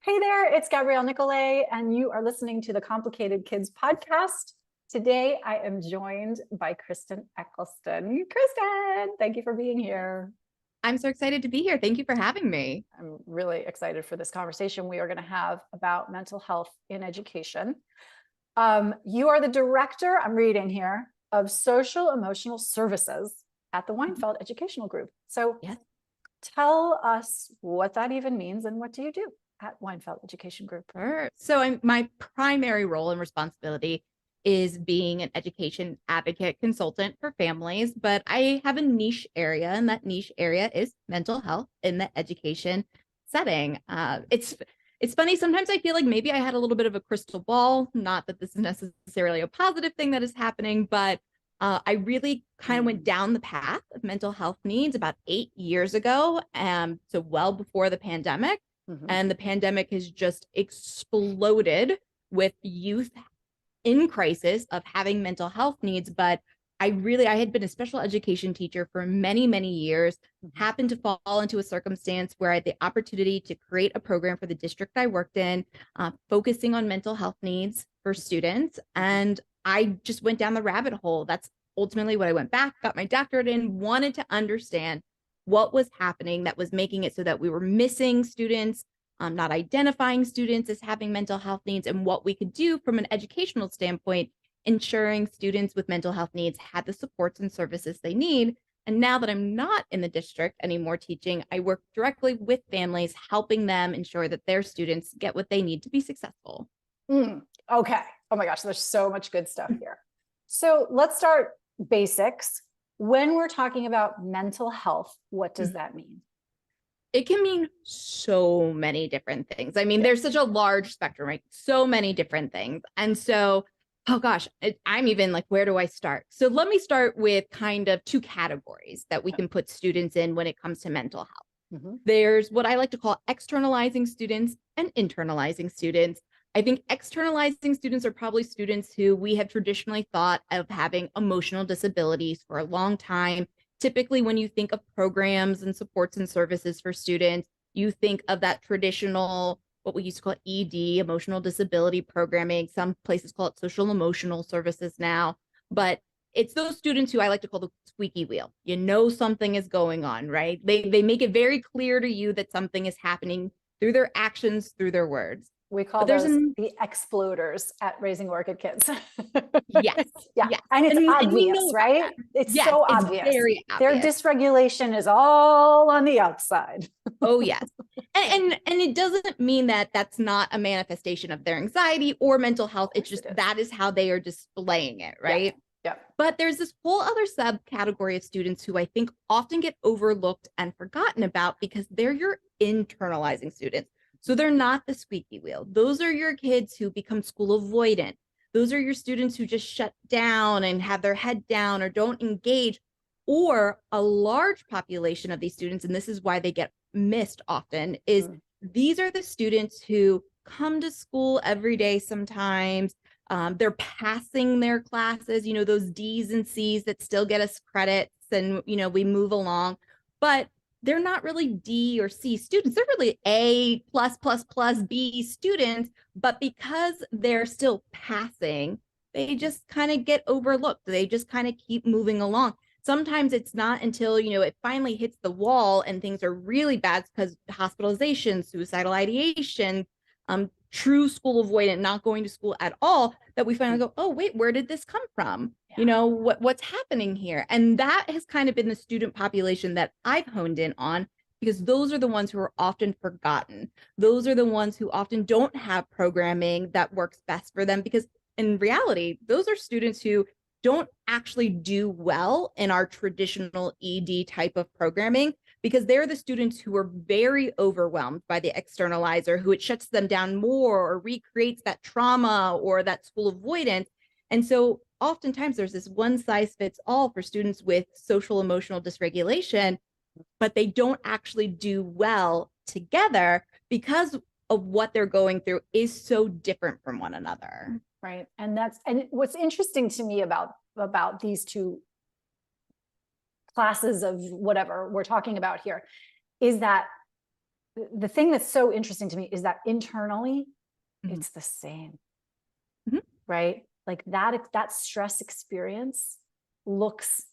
Hey there, it's Gabrielle Nicolay, and you are listening to the Complicated Kids podcast. Today, I am joined by Kristen Eccleston. Kristen, thank you for being here. I'm so excited to be here. Thank you for having me. I'm really excited for this conversation we are going to have about mental health in education. You are the director, I'm reading here, of social emotional services at the Weinfeld Educational Group. So Yes. tell us what that even means and what do you do at Weinfeld Education Group? Sure. So my primary role and responsibility is being an education advocate consultant for families, but I have a niche area, and that niche area is mental health in the education setting. It's funny. Sometimes I feel like maybe I had a little bit of a crystal ball. Not that this is necessarily a positive thing that is happening, but I really kind of went down the path of mental health needs about 8 years ago, so well before the pandemic. And the pandemic has just exploded with youth in crisis of having mental health needs. But I had been a special education teacher for many, many years, happened to fall into a circumstance where I had the opportunity to create a program for the district I worked in, focusing on mental health needs for students. And I just went down the rabbit hole. That's ultimately what I went back, got my doctorate in, wanted to understand what was happening that was making it so that we were missing students, not identifying students as having mental health needs, and what we could do from an educational standpoint, ensuring students with mental health needs had the supports and services they need. And now that I'm not in the district anymore teaching, I work directly with families, helping them ensure that their students get what they need to be successful. Okay. Oh my gosh, there's so much good stuff here. So let's start basics. When we're talking about mental health, what does that mean? It can mean so many different things. I mean, there's such a large spectrum, right? So many different things. And so, oh gosh, I'm even like, where do I start? So let me start with kind of two categories that we can put students in when it comes to mental health. There's what I like to call externalizing students and internalizing students. I think externalizing students are probably students who we have traditionally thought of having emotional disabilities for a long time. Typically, when you think of programs and supports and services for students, you think of that traditional, what we used to call ED, emotional disability programming. Some places call it social emotional services now, but it's those students who I like to call the squeaky wheel. You know something is going on, right? They make it very clear to you that something is happening through their actions, through their words. We call those the exploders at Raising Orchid Kids. Yes. Yeah. Yes. And it's obvious, right? It's yes, so it's obvious. very Their obvious. dysregulation is all on the outside. Oh, yes. And it doesn't mean that that's not a manifestation of their anxiety or mental health. It's just that is how they are displaying it, right? Yeah. But there's this whole other subcategory of students who I think often get overlooked and forgotten about because they're your internalizing students. So they're not the squeaky wheel. Those are your kids who become school avoidant. Those are your students who just shut down and have their head down or don't engage. Or a large population of these students, and this is why they get missed often, is these are the students who come to school every day sometimes. They're passing their classes, those D's and C's that still get us credits and, we move along, but they're not really D or C students. They're really A plus plus plus B students, but because they're still passing, they just kind of get overlooked. They just kind of keep moving along. Sometimes it's not until, it finally hits the wall and things are really bad because hospitalization, suicidal ideation, true school avoidant, not going to school at all, that we finally go, oh, wait, where did this come from? Yeah. What's happening here? And that has kind of been the student population that I've honed in on, because those are the ones who are often forgotten. Those are the ones who often don't have programming that works best for them, because in reality, those are students who don't actually do well in our traditional ED type of programming, because they're the students who are very overwhelmed by the externalizer, who it shuts them down more or recreates that trauma or that school avoidance. And so oftentimes there's this one size fits all for students with social emotional dysregulation, but they don't actually do well together because of what they're going through is so different from one another. Right. And what's interesting to me about these two classes of whatever we're talking about here is that the thing that's so interesting to me is that internally, Mhm. it's the same, Mhm. right? Like that stress experience looks,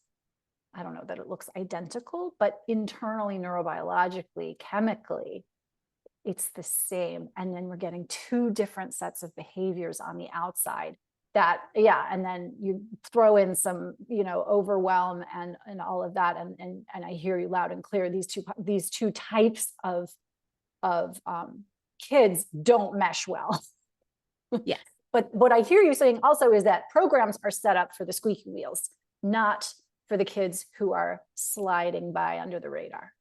I don't know that it looks identical, but internally, neurobiologically, chemically, it's the same. And then we're getting two different sets of behaviors on the outside that, yeah. And then you throw in some, overwhelm and all of that. And I hear you loud and clear. These two types of kids don't mesh well. Yes. But what I hear you saying also is that programs are set up for the squeaky wheels, not for the kids who are sliding by under the radar.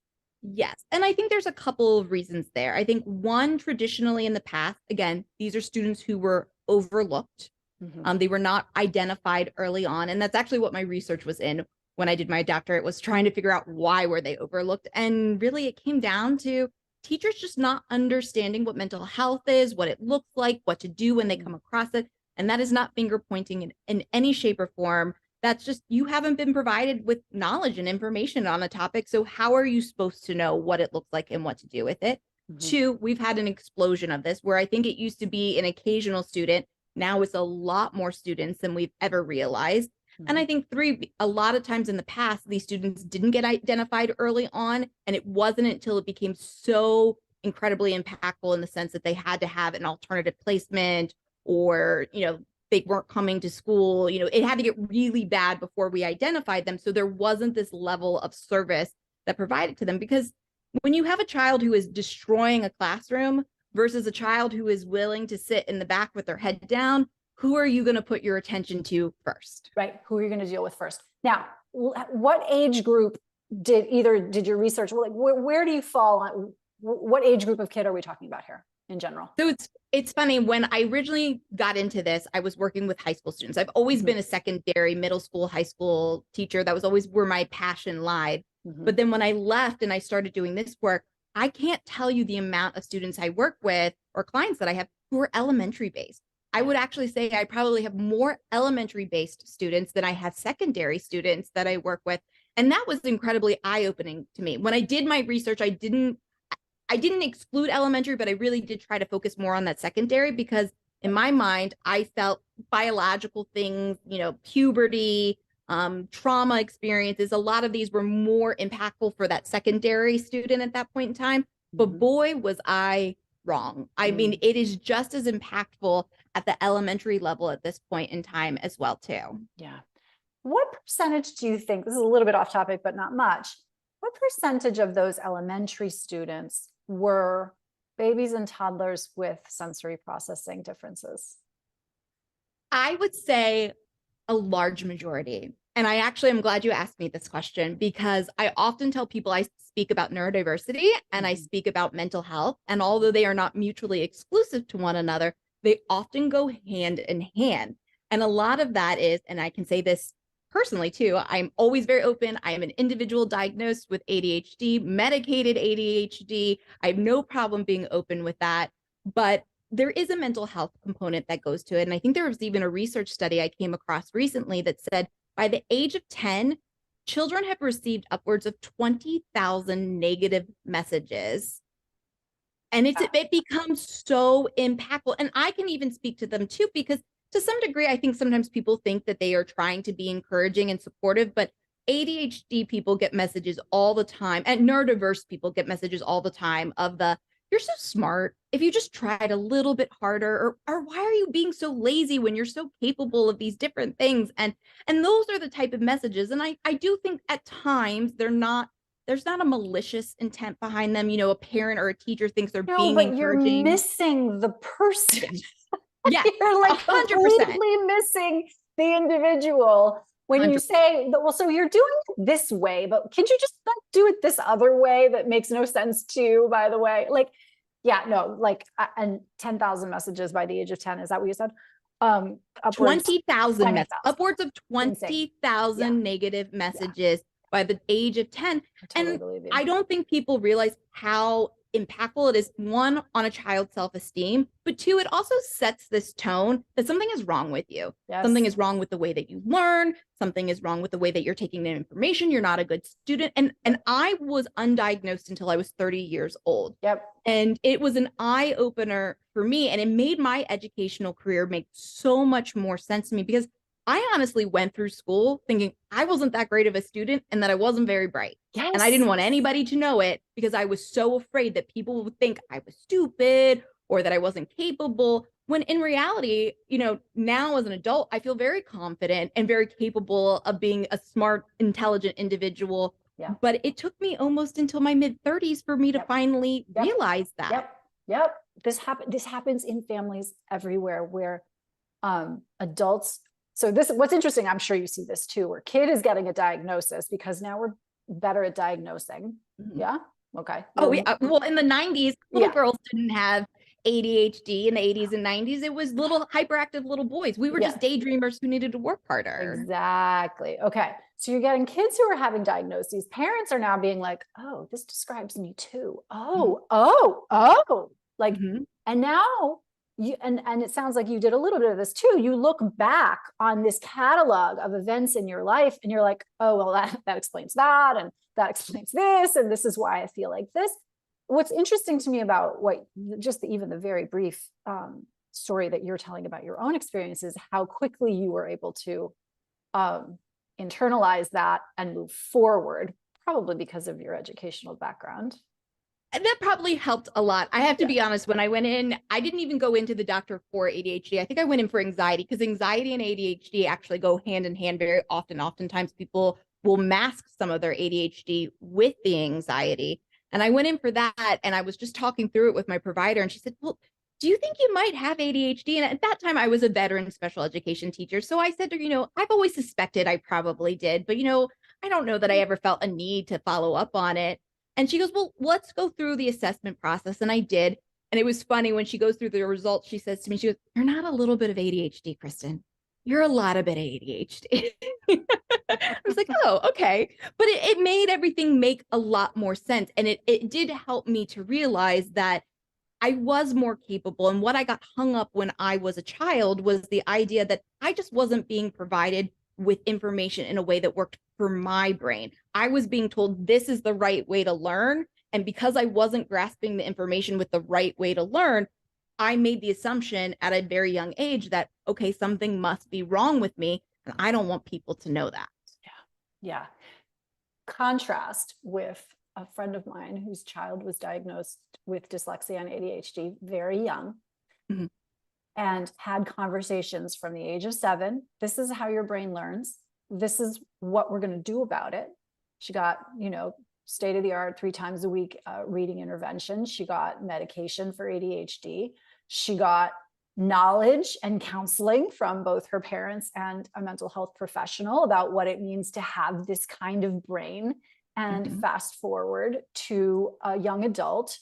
Yes. And I think there's a couple of reasons there. I think one, traditionally in the past, again, these are students who were overlooked. Mm-hmm. They were not identified early on. And that's actually what my research was in when I did my doctorate, was trying to figure out why were they overlooked. And really it came down to teachers just not understanding what mental health is, what it looks like, what to do when they come across it. And that is not finger pointing in any shape or form. That's just, you haven't been provided with knowledge and information on a topic. So how are you supposed to know what it looks like and what to do with it? Mm-hmm. Two, we've had an explosion of this, where I think it used to be an occasional student. Now it's a lot more students than we've ever realized. Mm-hmm. And I think three, a lot of times in the past, these students didn't get identified early on. And it wasn't until it became so incredibly impactful in the sense that they had to have an alternative placement, or, they weren't coming to school, it had to get really bad before we identified them. So there wasn't this level of service that provided to them, because when you have a child who is destroying a classroom versus a child who is willing to sit in the back with their head down, who are you going to put your attention to first? Right. Who are you going to deal with first? Now, what age group did your research, like where do you fall on, what age group of kid are we talking about here in general? So it's funny, when I originally got into this, I was working with high school students. I've always been a secondary, middle school, high school teacher. That was always where my passion lied. But then when I left and I started doing this work, I can't tell you the amount of students I work with or clients that I have who are elementary based. I would actually say I probably have more elementary based students than I have secondary students that I work with. And that was incredibly eye-opening to me. When I did my research, I didn't exclude elementary, but I really did try to focus more on that secondary, because in my mind, I felt biological things, puberty, trauma experiences, a lot of these were more impactful for that secondary student at that point in time. But boy, was I wrong. I mean, it is just as impactful at the elementary level at this point in time as well, too. Yeah. What percentage do you think, this is a little bit off topic, but not much, what percentage of those elementary students were babies and toddlers with sensory processing differences? I would say a large majority. And I actually am glad you asked me this question, because I often tell people I speak about neurodiversity and I speak about mental health. And although they are not mutually exclusive to one another, they often go hand in hand. And a lot of that is, and I can say this personally too, I'm always very open. I am an individual diagnosed with ADHD, medicated ADHD. I have no problem being open with that. But there is a mental health component that goes to it. And I think there was even a research study I came across recently that said by the age of 10, children have received upwards of 20,000 negative messages. And it becomes so impactful. And I can even speak to them too, because to some degree, I think sometimes people think that they are trying to be encouraging and supportive, but ADHD people get messages all the time, and neurodiverse people get messages all the time of you're so smart. If you just tried a little bit harder, or why are you being so lazy when you're so capable of these different things? And those are the type of messages. And I do think at times there's not a malicious intent behind them. A parent or a teacher thinks they're being but encouraging. You're missing the person. Yeah, you're like 100%. completely missing the individual when 100%. you say, well, so you're doing it this way, but can you just like do it this other way that makes no sense too, by the way? Like, yeah, no, like, and 10,000 messages by the age of 10. Is that what you said? 20,000, upwards of 20,000 negative messages by the age of 10. I totally and believe you. I don't think people realize how impactful it is, one, on a child's self-esteem, but two, it also sets this tone that something is wrong with you. Yes. Something is wrong with the way that you learn. Something is wrong with the way that you're taking in information. You're not a good student. And I was undiagnosed until I was 30 years old. Yep. And it was an eye opener for me. And it made my educational career make so much more sense to me, because I honestly went through school thinking I wasn't that great of a student and that I wasn't very bright. Yes. And I didn't want anybody to know it, because I was so afraid that people would think I was stupid or that I wasn't capable. When in reality, you know, now as an adult, I feel very confident and very capable of being a smart, intelligent individual. Yeah. But it took me almost until my mid-30s for me to finally realize that. Yep. This happens in families everywhere where adults. So what's interesting, I'm sure you see this too, where kid is getting a diagnosis because now we're better at diagnosing. Mm-hmm. Yeah. Okay. Oh, yeah. Well, in the 90s, little girls didn't have ADHD. In the 80s and 90s, it was little hyperactive little boys. We were just daydreamers who needed to work harder. Exactly. Okay. So you're getting kids who are having diagnoses. Parents are now being like, oh, this describes me too. Oh, like, and now you, and it sounds like you did a little bit of this too. You look back on this catalog of events in your life and you're like, oh, well, that explains that. And that explains this. And this is why I feel like this. What's interesting to me about even the very brief story that you're telling about your own experiences, how quickly you were able to internalize that and move forward, probably because of your educational background. And that probably helped a lot. I have to be honest, when I went in, I didn't even go into the doctor for ADHD. I think I went in for anxiety, because anxiety and ADHD actually go hand in hand very often. Oftentimes people will mask some of their ADHD with the anxiety. And I went in for that, and I was just talking through it with my provider, and she said, well, do you think you might have ADHD? And at that time I was a veteran special education teacher. So I said to her, you know, I've always suspected I probably did, but, you know, I don't know that I ever felt a need to follow up on it. And she goes, well, let's go through the assessment process. And I did. And it was funny when she goes through the results, she says to me, she goes, you're not a little bit of ADHD, Kristen. You're a lot of bit of ADHD. I was like, oh, okay. But it made everything make a lot more sense. And it did help me to realize that I was more capable. And what I got hung up when I was a child was the idea that I just wasn't being provided with information in a way that worked for my brain. I was being told this is the right way to learn. And because I wasn't grasping the information with the right way to learn, I made the assumption at a very young age that, okay, something must be wrong with me. And I don't want people to know that. Yeah. Contrast with a friend of mine whose child was diagnosed with dyslexia and ADHD very young, and had conversations from the age of 7. This is how your brain learns. This is what we're going to do about it. She got, state of the art 3 times a week reading intervention. She got medication for ADHD. She got knowledge and counseling from both her parents and a mental health professional about what it means to have this kind of brain. And fast forward to a young adult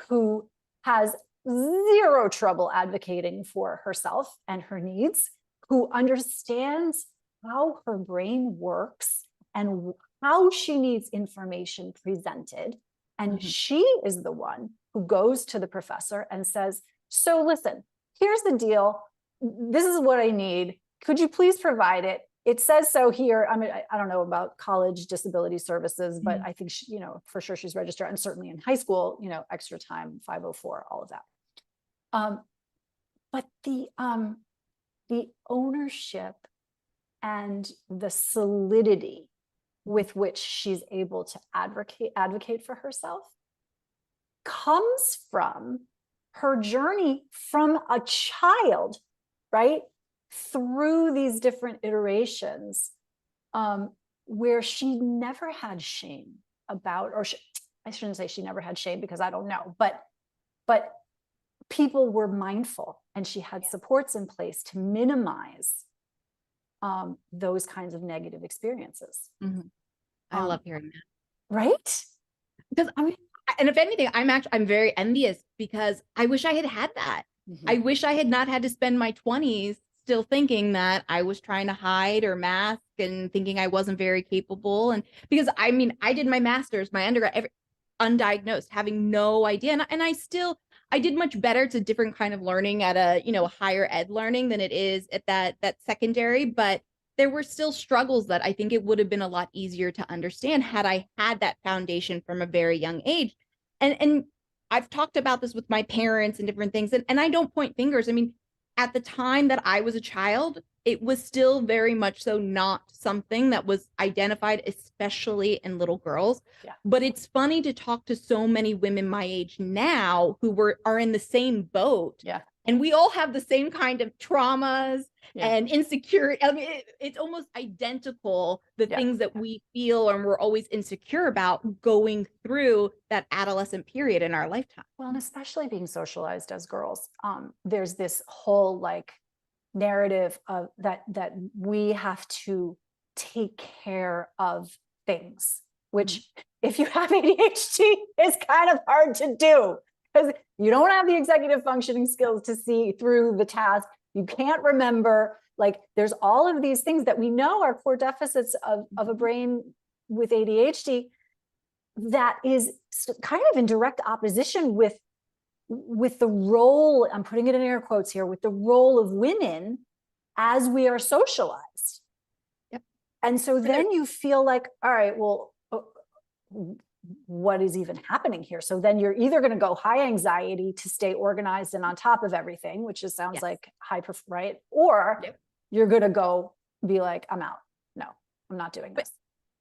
who has zero trouble advocating for herself and her needs, who understands how her brain works and how she needs information presented. And she is the one who goes to the professor and says, so listen, here's the deal. This is what I need. Could you please provide it? It says so here. I mean, I don't know about college disability services, but I think, for sure she's registered, and certainly in high school, extra time, 504, all of that. But the ownership and the solidity with which she's able to advocate for herself comes from her journey from a child, right? Through these different iterations, where she never had shame about, I shouldn't say she never had shame, because I don't know, but people were mindful, and she had supports in place to minimize those kinds of negative experiences. I love hearing that. Right? Because and if anything, I'm very envious, because I wish I had that. I wish I had not had to spend my 20s still thinking that I was trying to hide or mask and thinking I wasn't very capable. And because I did my master's, my undergrad, undiagnosed, having no idea. And I did much better. It's a different kind of learning at a, higher ed learning than it is at that secondary, but there were still struggles that I think it would have been a lot easier to understand had I had that foundation from a very young age. And I've talked about this with my parents and different things, and I don't point fingers. I mean, at the time that I was a child, it was still very much so not something that was identified, especially in little girls. Yeah. But it's funny to talk to so many women my age now who are in the same boat. Yeah. And we all have the same kind of traumas Yeah. and insecurity. I mean, it's almost identical, the Yeah. things that we feel and we're always insecure about going through that adolescent period in our lifetime. Well, and especially being socialized as girls, there's this whole like narrative of that we have to take care of things, which if you have ADHD is kind of hard to do because you don't have the executive functioning skills to see through the task. You can't remember, like there's all of these things that we know are core deficits of a brain with ADHD that is kind of in direct opposition with the role, I'm putting it in air quotes here, with the role of women as we are socialized. Yep. And so then you feel like, all right, well, what is even happening here? So then you're either going to go high anxiety to stay organized and on top of everything, which just sounds like right? Or you're going to go be like, I'm out. No, I'm not doing this.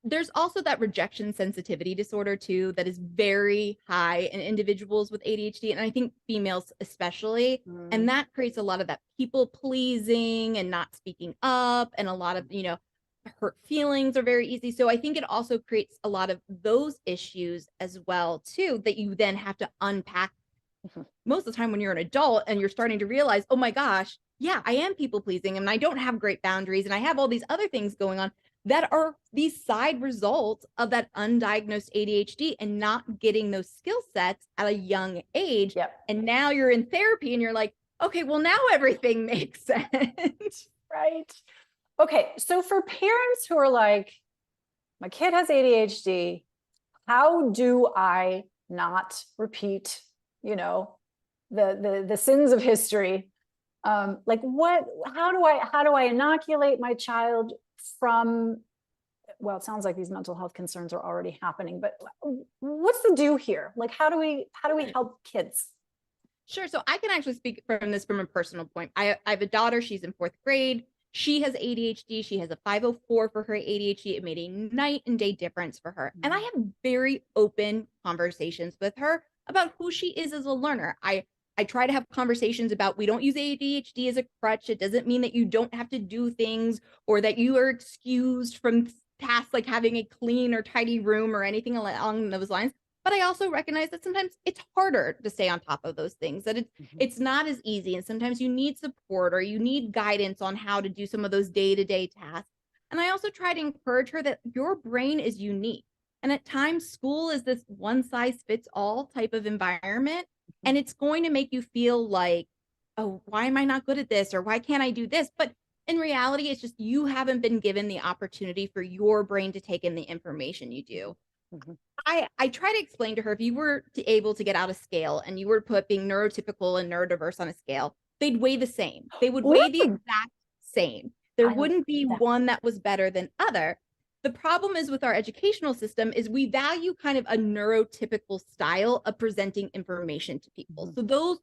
There's also that rejection sensitivity disorder too, that is very high in individuals with ADHD. And I think females especially, and that creates a lot of that people pleasing and not speaking up, and a lot of, hurt feelings are very easy. So I think it also creates a lot of those issues as well too, that you then have to unpack most of the time when you're an adult and you're starting to realize, oh my gosh, yeah, I am people pleasing and I don't have great boundaries and I have all these other things going on that are these side results of that undiagnosed ADHD and not getting those skill sets at a young age. Yep. And now you're in therapy and you're like, okay, well, now everything makes sense. Right. Okay. So for parents who are like, my kid has ADHD, how do I not repeat, the sins of history? How do I inoculate my child from, well, it sounds like these mental health concerns are already happening, but what's the do here? Like, how do we help kids? Sure. So I can actually speak from a personal point. I have a daughter, she's in 4th grade. She has ADHD. She has a 504 for her ADHD. It made a night and day difference for her. And I have very open conversations with her about who she is as a learner. I try to have conversations about, we don't use ADHD as a crutch. It doesn't mean that you don't have to do things or that you are excused from tasks like having a clean or tidy room or anything along those lines. But I also recognize that sometimes it's harder to stay on top of those things, that it's not as easy. And sometimes you need support or you need guidance on how to do some of those day-to-day tasks. And I also try to encourage her that your brain is unique. And at times, school is this one-size-fits-all type of environment. And it's going to make you feel like, oh, why am I not good at this? Or why can't I do this? But in reality, it's just you haven't been given the opportunity for your brain to take in the information you do. I try to explain to her, if you were able to get out a scale and you were to put being neurotypical and neurodiverse on a scale, they'd weigh the same. They would weigh the exact same. There wouldn't be one that was better than other. The problem is with our educational system is we value kind of a neurotypical style of presenting information to people. So those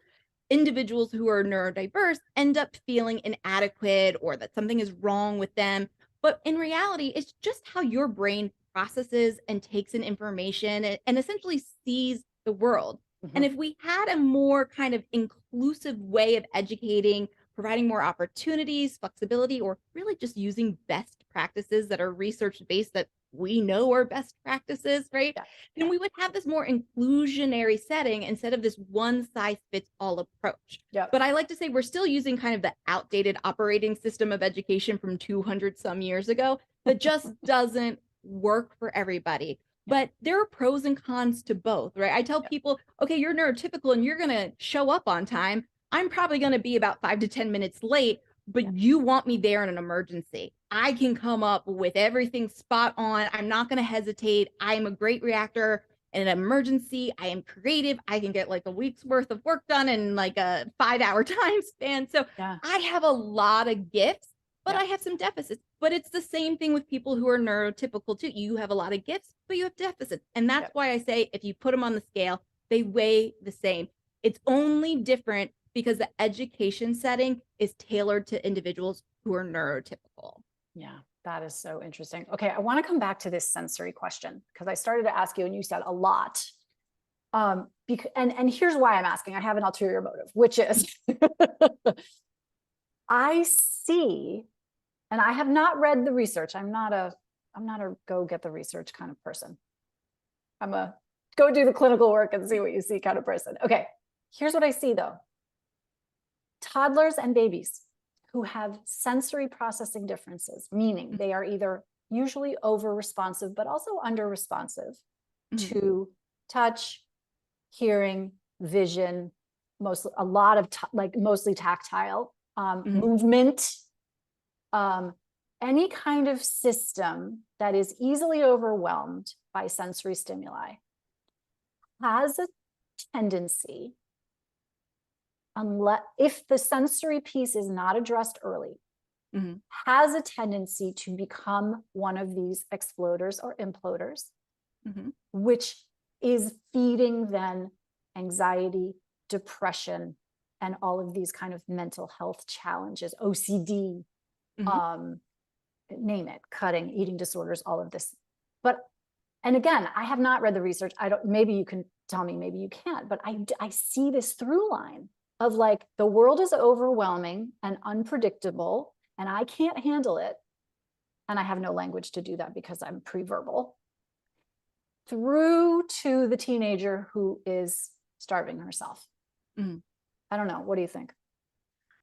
individuals who are neurodiverse end up feeling inadequate or that something is wrong with them. But in reality, it's just how your brain processes and takes in information and essentially sees the world. And if we had a more kind of inclusive way of educating, providing more opportunities, flexibility, or really just using best practices that are research-based that we know are best practices, right? Then we would have this more inclusionary setting instead of this one-size-fits-all approach. But I like to say we're still using kind of the outdated operating system of education from 200 some years ago that just doesn't work for everybody. But there are pros and cons to both, right? I tell people, okay, you're neurotypical and you're going to show up on time. I'm probably going to be about 5 to 10 minutes late, but you want me there in an emergency. I can come up with everything spot on. I'm not going to hesitate. I'm a great reactor. in an emergency. I am creative. I can get like a week's worth of work done in like a 5-hour time span. So Yeah. I have a lot of gifts, but Yeah. I have some deficits. But it's the same thing with people who are neurotypical too. You have a lot of gifts, but you have deficits. And that's why I say if you put them on the scale, they weigh the same. It's only different because the education setting is tailored to individuals who are neurotypical. Yeah, that is so interesting. Okay, I want to come back to this sensory question because I started to ask you and you said a lot. And here's why I'm asking. I have an ulterior motive, which is I see, and I have not read the research. I'm not a go get the research kind of person. I'm a go do the clinical work and see what you see kind of person. Okay, here's what I see though. Toddlers and babies who have sensory processing differences, meaning they are either usually over responsive, but also under responsive to touch, hearing, vision, mostly a lot of mostly tactile, movement, any kind of system that is easily overwhelmed by sensory stimuli has a tendency, if the sensory piece is not addressed early, has a tendency to become one of these exploders or imploders, which is feeding then anxiety, depression, and all of these kind of mental health challenges, OCD, name it, cutting, eating disorders, all of this. And again, I have not read the research. Maybe you can tell me, maybe you can't, but I see this through line of like, the world is overwhelming and unpredictable, and I can't handle it. And I have no language to do that because I'm pre-verbal. Through to the teenager who is starving herself. I don't know. What do you think?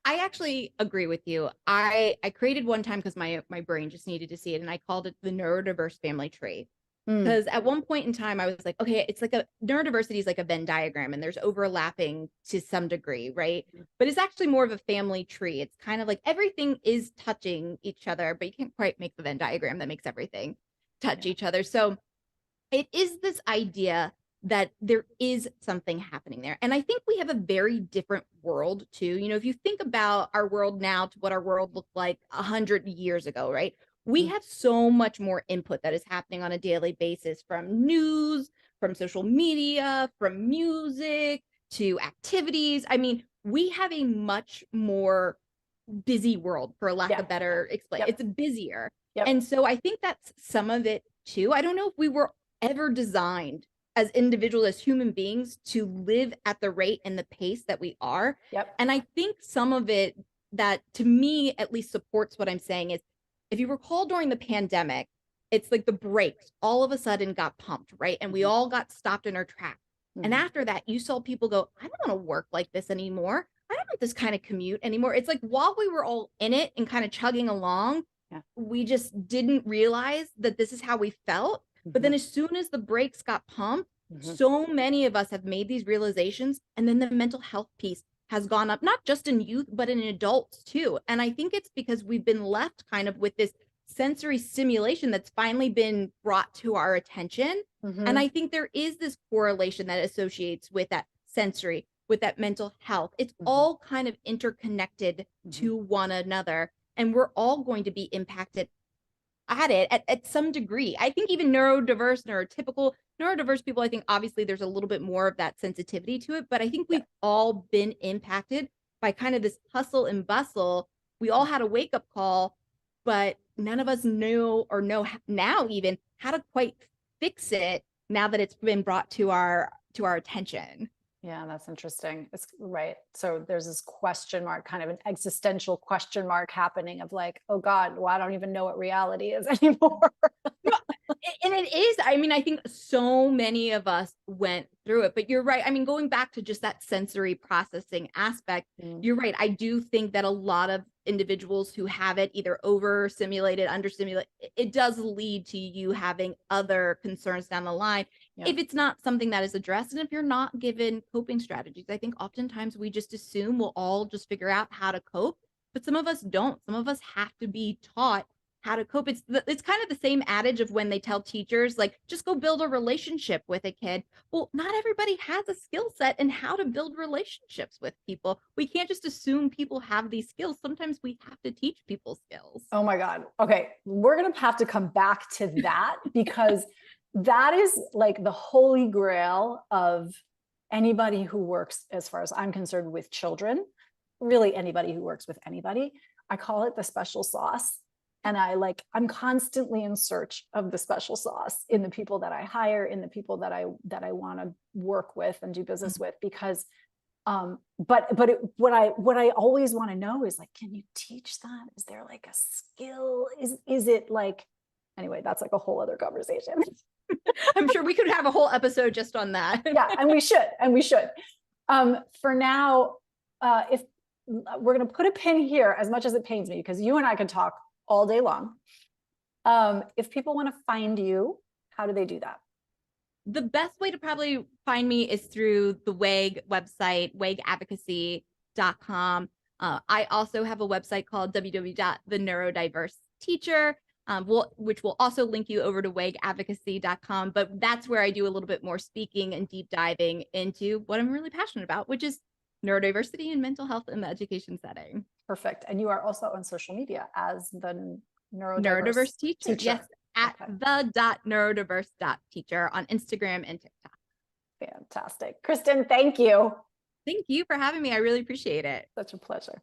I actually agree with you. I created one time because my brain just needed to see it, and I called it the neurodiverse family trait. Because at one point in time, I was like, okay, it's like neurodiversity is like a Venn diagram and there's overlapping to some degree, right? But it's actually more of a family tree. It's kind of like everything is touching each other, but you can't quite make the Venn diagram that makes everything touch each other. So it is this idea that there is something happening there. And I think we have a very different world too. You know, if you think about our world now to what our world looked like 100 years ago, right? We have so much more input that is happening on a daily basis, from news, from social media, from music to activities. I mean, we have a much more busy world, for lack of better explain. It's busier. And so I think that's some of it too. I don't know if we were ever designed as individuals, as human beings, to live at the rate and the pace that we are. And I think some of it that, to me, at least supports what I'm saying is, if you recall during the pandemic, it's like the brakes all of a sudden got pumped, right? And we all got stopped in our tracks. And after that, you saw people go, I don't want to work like this anymore. I don't want this kind of commute anymore. It's like while we were all in it and kind of chugging along, we just didn't realize that this is how we felt. But then as soon as the brakes got pumped, so many of us have made these realizations. And then the mental health piece has gone up, not just in youth, but in adults too. And I think it's because we've been left kind of with this sensory stimulation that's finally been brought to our attention. And I think there is this correlation that associates with that sensory, with that mental health. It's all kind of interconnected to one another. And we're all going to be impacted at it at some degree. I think even neurodiverse people, I think obviously there's a little bit more of that sensitivity to it, but I think we've all been impacted by kind of this hustle and bustle. We all had a wake-up call, but none of us knew or know now even how to quite fix it now that it's been brought to our attention. Yeah, that's interesting. It's right. So there's this question mark, kind of an existential question mark happening of like, oh God, well, I don't even know what reality is anymore. And it is, I mean, I think so many of us went through it, but you're right. I mean, going back to just that sensory processing aspect, you're right. I do think that a lot of individuals who have it either overstimulated, understimulated, it does lead to you having other concerns down the line if it's not something that is addressed. And if you're not given coping strategies, I think oftentimes we just assume we'll all just figure out how to cope, but some of us don't. Some of us have to be taught how to cope. It's kind of the same adage of when they tell teachers, like, just go build a relationship with a kid. Well, not everybody has a skill set in how to build relationships with people. We can't just assume people have these skills. Sometimes we have to teach people skills. Oh my God. Okay. We're going to have to come back to that because that is like the holy grail of anybody who works, as far as I'm concerned, with children, really anybody who works with anybody. I call it the special sauce. And I'm constantly in search of the special sauce in the people that I hire, in the people that I want to work with and do business with, because what I always want to know is like, can you teach that? Is there like a skill? Is it like, anyway, that's like a whole other conversation. I'm sure we could have a whole episode just on that. Yeah, and we should. For now, if we're going to put a pin here, as much as it pains me, because you and I could talk all day long. If people want to find you, how do they do that? The best way to probably find me is through the WAG website, wagadvocacy.com. I also have a website called www.theneurodivers.teacher, which will also link you over to wagadvocacy.com. But that's where I do a little bit more speaking and deep diving into what I'm really passionate about, which is neurodiversity and mental health in the education setting. Perfect. And you are also on social media as the neurodiverse teacher. Yes, at okay. the.neurodiverse.teacher on Instagram and TikTok. Fantastic. Kristen, thank you. Thank you for having me. I really appreciate it. Such a pleasure.